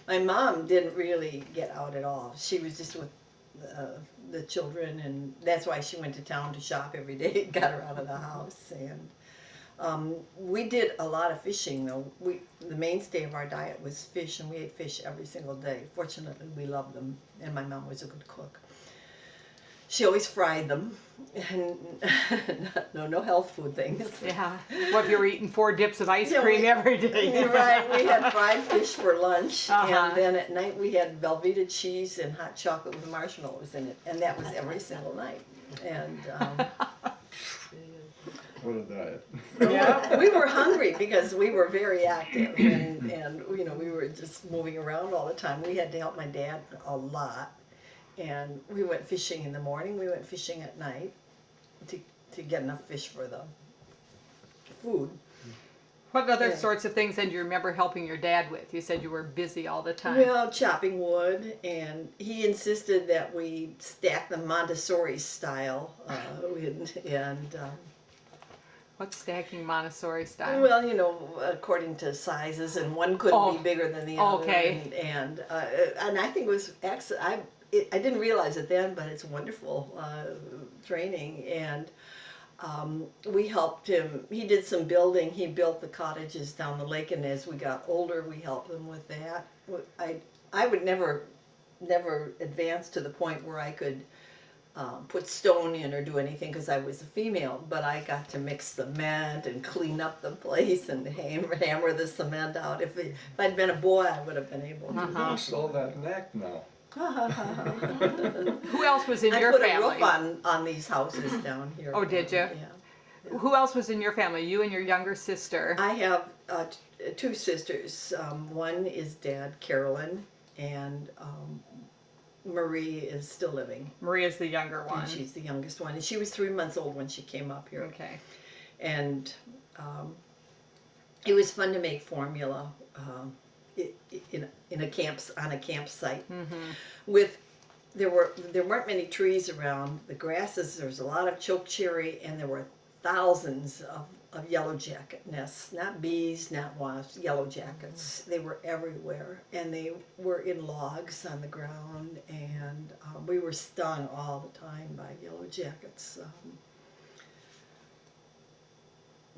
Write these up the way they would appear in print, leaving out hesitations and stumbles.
My mom didn't really get out at all. She was just with the children, and that's why she went to town to shop every day. It got her out of the house. And we did a lot of fishing, though. The mainstay of our diet was fish, and we ate fish every single day. Fortunately, we loved them, and my mom was a good cook. She always fried them, and no health food things. Yeah. What if you were eating 4 dips of ice Yeah, cream every day? Right, we had fried fish for lunch, Uh-huh. and then at night we had Velveeta cheese and hot chocolate with marshmallows in it, and that was every single night. And What a diet. Yeah. we were hungry because we were very active, and you know, we were just moving around all the time. We had to help my dad a lot, and we went fishing in the morning. We went fishing at night to get enough fish for the food. What other Yeah. sorts of things then do you remember helping your dad with? You said you were busy all the time. Well, chopping wood, and he insisted that we stack them Montessori style, What's stacking Montessori style? well, you know, according to sizes, and one couldn't Oh, be bigger than the other. okay. And I think it was excellent. I didn't realize it then, but it's wonderful training. And we helped him. He did some building. He built the cottages down the lake, and as we got older, we helped him with that. I would never advance to the point where I could put stone in or do anything because I was a female, but I got to mix cement and clean up the place and hammer the cement out. If I'd been a boy, I would have been able to. You lost all that knack now. Who else was in I your put family? a roof on these houses down here. Oh, did you? Yeah. Who else was in your family? You and your younger sister. I have 2 sisters. One is Dad, Carolyn, and Marie is still living. Maria's the younger one. And she's the youngest one. And she was 3 months old when she came up here. Okay. And it was fun to make formula on a campsite. Mm-hmm. There weren't many trees around. The grasses, there was a lot of chokecherry, and there were thousands of yellow jacket nests, not bees, not wasps, yellow jackets. They were everywhere, and they were in logs on the ground, and we were stung all the time by yellow jackets.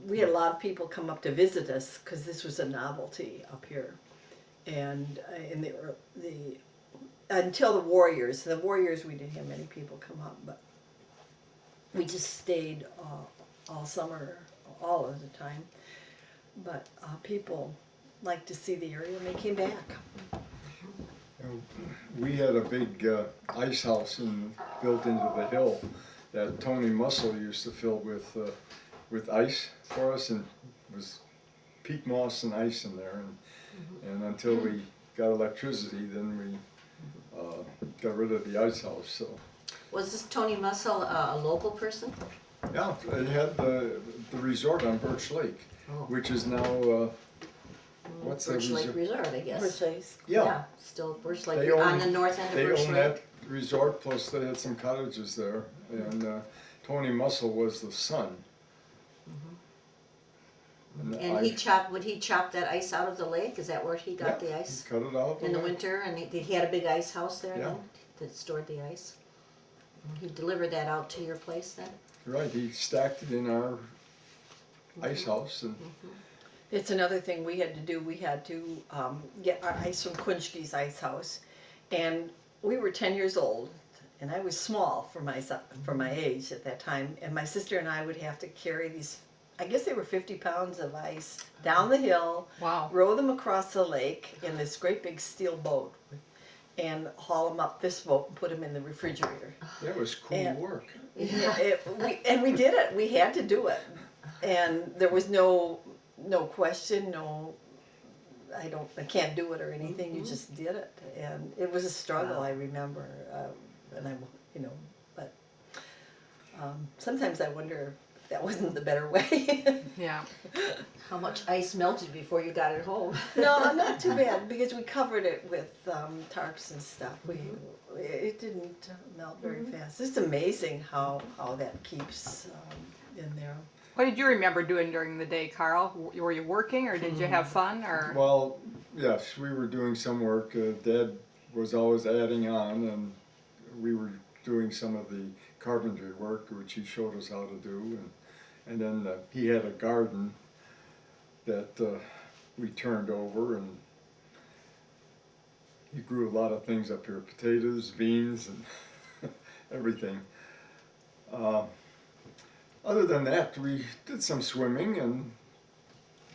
We had a lot of people come up to visit us because this was a novelty up here, and in the until the Warriors we didn't have many people come up, but we just stayed all summer, all of the time. But people liked to see the area, and they came back. We had a big ice house built into the hill that Tony Mussel used to fill with ice for us, and it was peat moss and ice in there. And until we got electricity, then we got rid of the ice house. So. Was this Tony Mussel a local person? Yeah, they had the resort on Birch Lake, which is now, what's that Birch Lake resort? Resort, I guess. Birch Place. Yeah, Still Birch Lake, They on own- the north end of they Birch own Lake. that resort, plus they had some cottages there, and Tony Mussel was the son. And would he chop that ice out of the lake? Is that where he got the ice? Cut it out. In the winter, and he had a big ice house there Yeah. then, that stored the ice? He delivered that out to your place then? Right, he stacked it in our ice house, and It's another thing we had to do. We had to get our ice from Kunschke's ice house, and we were 10 years old, and I was small for my age at that time. And my sister and I would have to carry these, I guess they were 50 pounds of ice down the hill, Wow. row them across the lake in this great big steel boat, and haul them up this boat and put them in the refrigerator. that was cool And- work. We did it. We had to do it, and there was no question. I can't do it or anything. You just did it, and it was a struggle. I remember, but sometimes I wonder if that wasn't the better way. Yeah. How much ice melted before you got it home? No, not too bad, because we covered it with tarps and stuff. It didn't melt very fast. It's amazing how that keeps in there. What did you remember doing during the day, Carl? Were you working, or did you have fun, or? Well, Yes, we were doing some work. Dad was always adding on, and we were doing some of the carpentry work, which he showed us how to do. And then he had a garden that we turned over, and he grew a lot of things up here, potatoes, beans, and everything. Other than that, we did some swimming and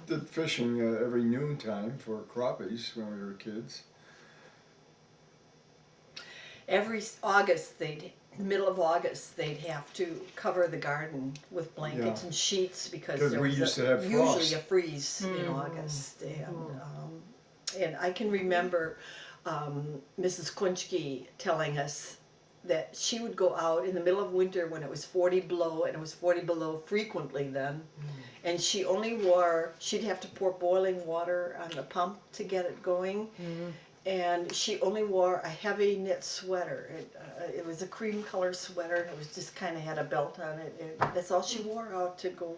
did fishing every noontime for crappies when we were kids. Every August, middle of August, they'd have to cover the garden with blankets Yeah. and sheets because 'Cause there we was used to have frost. usually a freeze in August. And I can remember Mrs. Kunchke telling us that she would go out in the middle of winter when it was 40 below, and it was 40 below frequently then, and she'd have to pour boiling water on the pump to get it going, and she only wore a heavy knit sweater. It was a cream color sweater, and it was just kind of had a belt on it, and that's all she wore out to go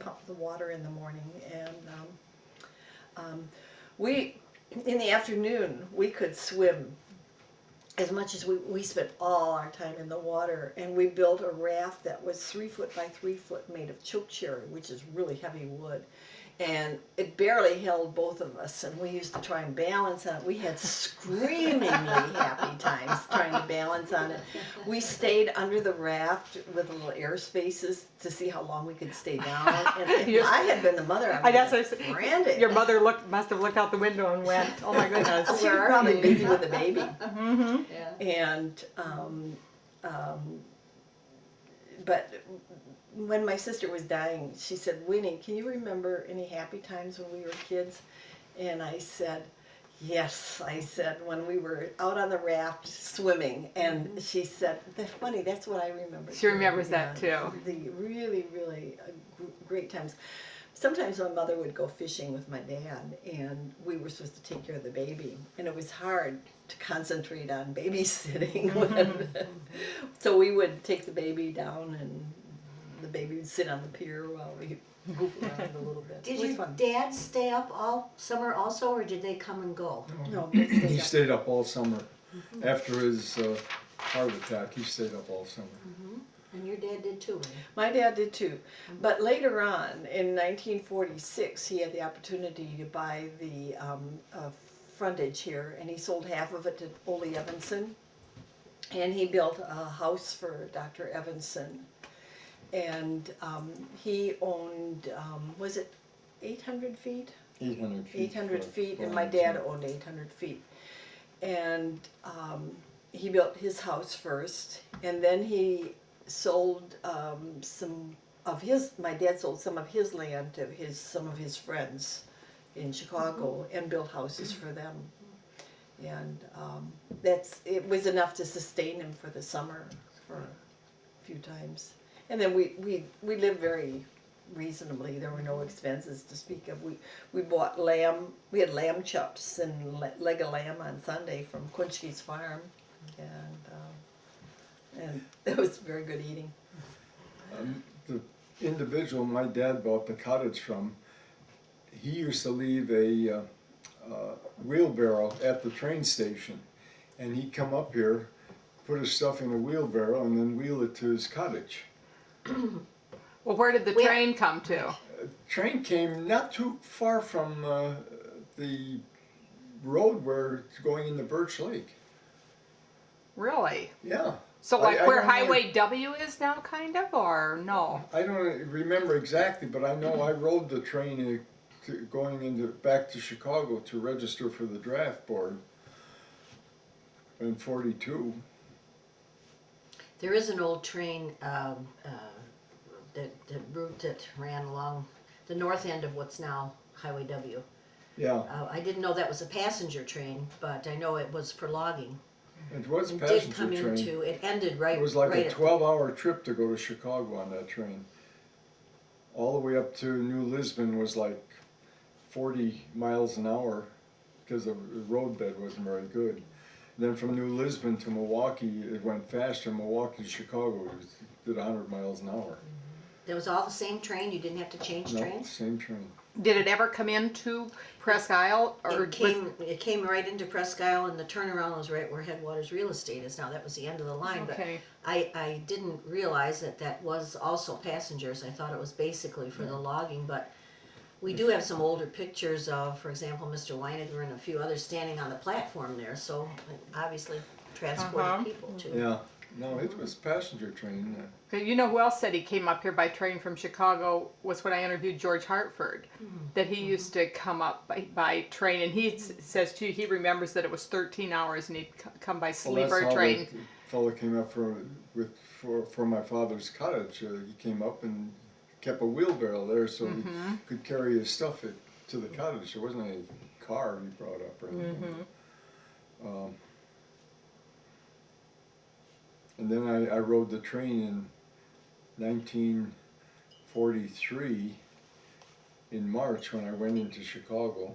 pump the water in the morning. And we, in the afternoon, we could swim as much as we spent all our time in the water, and we built a raft that was 3 foot by 3 foot made of choke cherry, which is really heavy wood, and it barely held both of us, and we used to try and balance on it. We had screamingly happy times trying to balance on it. We stayed under the raft with little air spaces to see how long we could stay down, and if I had been the mother, I would have been frantic. Your mother must have looked out the window and went, "Oh my goodness, She where was are probably you?" busy with the baby. Yeah. And but when my sister was dying, she said, "Winnie, can you remember any happy times when we were kids?" And I said, "Yes." I said, when we were out on the raft swimming, and she said, "That's funny, that's what I remember." She remembers that too. The really, really great times. Sometimes my mother would go fishing with my dad, and we were supposed to take care of the baby, and it was hard to concentrate on babysitting. So we would take the baby down, and the baby would sit on the pier while we goofed around a little bit. Did It was your fun. dad stay up all summer also, or did they come and go? No, He stayed up all summer. After his heart attack, he stayed up all summer. And your dad did too, right? My dad did too. But later on, in 1946, he had the opportunity to buy the frontage here, and he sold half of it to Ole Evanson. And he built a house for Dr. Evanson. And he owned, was it 800 feet? 800 feet. 800 for- feet, for and my Anderson. dad owned 800 feet. And he built his house first, and then he sold my dad sold some of his land to some of his friends in Chicago and built houses for them. And it was enough to sustain him for the summer for a few times. And then we lived very reasonably. There were no expenses to speak of. We bought lamb. We had lamb chops and leg of lamb on Sunday from Kunchke's farm, and it was very good eating. The individual my dad bought the cottage from, he used to leave a wheelbarrow at the train station, and he'd come up here, put his stuff in a wheelbarrow, and then wheel it to his cottage. Well, where did the Where- train come to? Train came not too far from the road where it's going into Birch Lake. Really? Yeah. So like I where don't know. Highway W is now, kind of, or no? I don't remember exactly, but I know I rode the train going back to Chicago to register for the draft board in '42. There is an old train, the route that ran along the north end of what's now Highway W. Yeah, I didn't know that was a passenger train, but I know it was for logging. it was It passenger did come train. into, it ended right, It was like right a at- 12-hour trip to go to Chicago on that train. All the way up to New Lisbon was like 40 miles an hour because the road bed wasn't very good. Then from New Lisbon to Milwaukee, it went faster. Milwaukee to Chicago, it did 100 miles an hour. It was all the same train, you didn't have to change No, trains? same train. Did it ever come into Presque Isle? Or It came right into Presque Isle, and the turnaround was right where Headwaters Real Estate is now. That was the end of the line, but Okay. I didn't realize that that was also passengers. I thought it was basically for the logging, but we do have some older pictures of, for example, Mr. Weiniger and a few others standing on the platform there, so obviously transported people too. Yeah, no, it was passenger train. You know who else said he came up here by train from Chicago was when I interviewed George Hartford, that he used to come up by train, and he says too he remembers that it was 13 hours and he'd come by Well, sleeper that's how train. the fellow came up for my father's cottage. He came up and kept a wheelbarrow there so he could carry his stuff to the cottage. There wasn't any car he brought up or anything. And then I rode the train in 1943 in March when I went into Chicago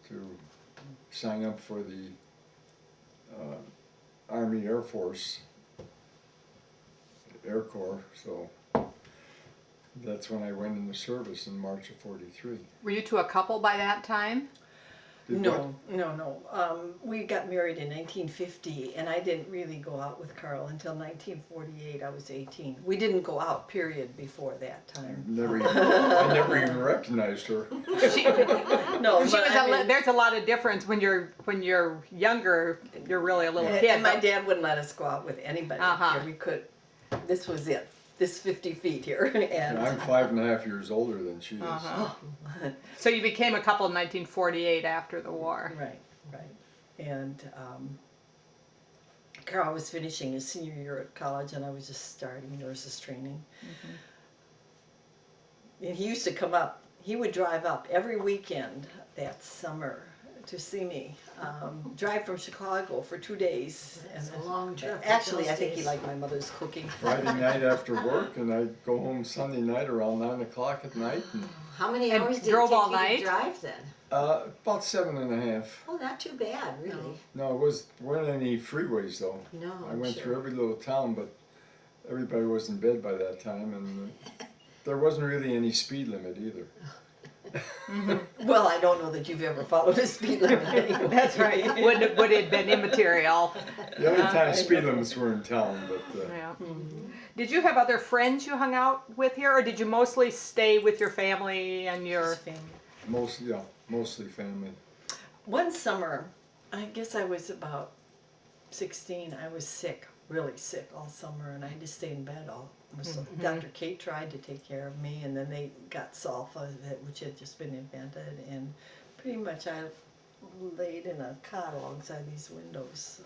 to sign up for the Army Air Force Air Corps. So that's when I went into service in March of '43. Were you two a couple by that time? Did No. We got married in 1950, and I didn't really go out with Carl until 1948. I was 18. We didn't go out, period, before that time. I never even recognized her. She, No, she but was I mean, there's a lot of difference when you're younger. You're really a little kid. and my but- dad wouldn't let us go out with anybody. Uh-huh. We could. This was it. This 50 feet here, and And I'm 5.5 years older than she is. Uh-huh. So you became a couple in 1948 after the war. Right. And Carl was finishing his senior year at college, and I was just starting nurses training. And he used to come up. He would drive up every weekend that summer to see me. Drive from Chicago for 2 days. That's a long trip. Actually, I those think he days. liked my mother's cooking. Friday night after work, and I'd go home Sunday night around 9 o'clock at night. And, How many And hours did it drove take all you night? to drive then? about 7.5. Oh, not too bad, really. No, weren't any freeways though. No, I I'm went sure. through every little town, but everybody was in bed by that time, and there wasn't really any speed limit either. Well, I don't know that you've ever followed a speed limit anyway. That's right. Would have been immaterial. The only time speed limits were in town, but Yeah. Did you have other friends you hung out with here, or did you mostly stay with your family and your? His family. mostly family. One summer, I guess I was about 16, I was sick, really sick all summer, and I had to stay in bed all. Dr. Kate tried to take care of me, and then they got sulfa, which had just been invented, and pretty much I laid in a cot alongside these windows.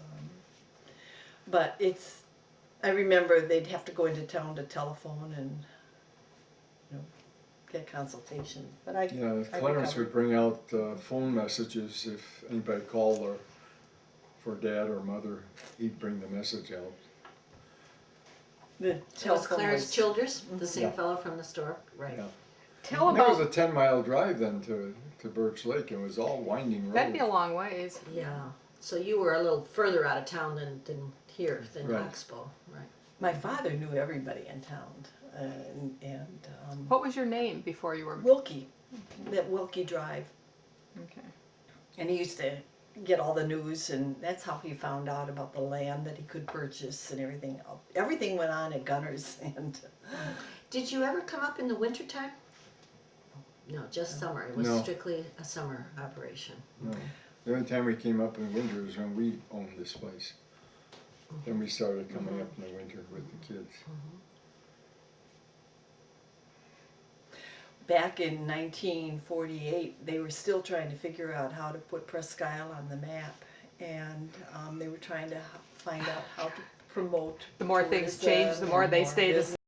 But I remember they'd have to go into town to telephone and, get consultation. But I Clarence recovered. would bring out phone messages if anybody called or for dad or mother. He'd bring the message out. The That was telephone Clarence was- Childers, the same Yeah. fellow from the store, right? Yeah. Tell And that was about. a 10-mile drive then to Birch Lake. It was all winding road. That'd be a long ways. Yeah. So you were a little further out of town than here, than Right. Oxbow, right? My father knew everybody in town, and What was your name before you were? Wilkie, that Wilkie Drive, Okay. and he used to get all the news, and that's how he found out about the land that he could purchase and everything. Everything went on at Gunner's, and Did you ever come up in the wintertime? No, just summer. It was No. strictly a summer operation. No. The only time we came up in winter is when we owned this place. Then we started coming up in the winter with the kids. back in 1948, they were still trying to figure out how to put Presque Isle on the map, and they were trying to find out how to promote. The more things tourism change, the more they and stay the business.